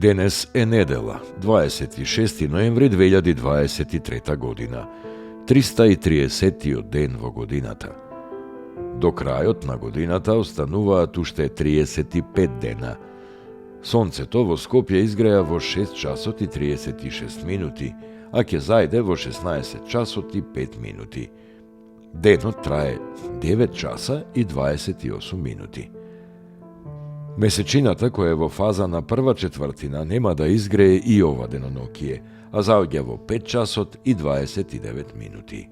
Денес е недела, 26. ноември 2023 година, 330 ден во годината. До крајот на годината остануваат уште 35 дена. Сонцето во Скопје изгреа во 6 часот и 36 минути, а ќе зајде во 16 часот и 5 минути. Денот трае 9 часа и 28 минути. Месечината, која е во фаза на прва четвртина, нема да изгрее и ова денонокие, а заоѓа во 5 часот и 29 минути.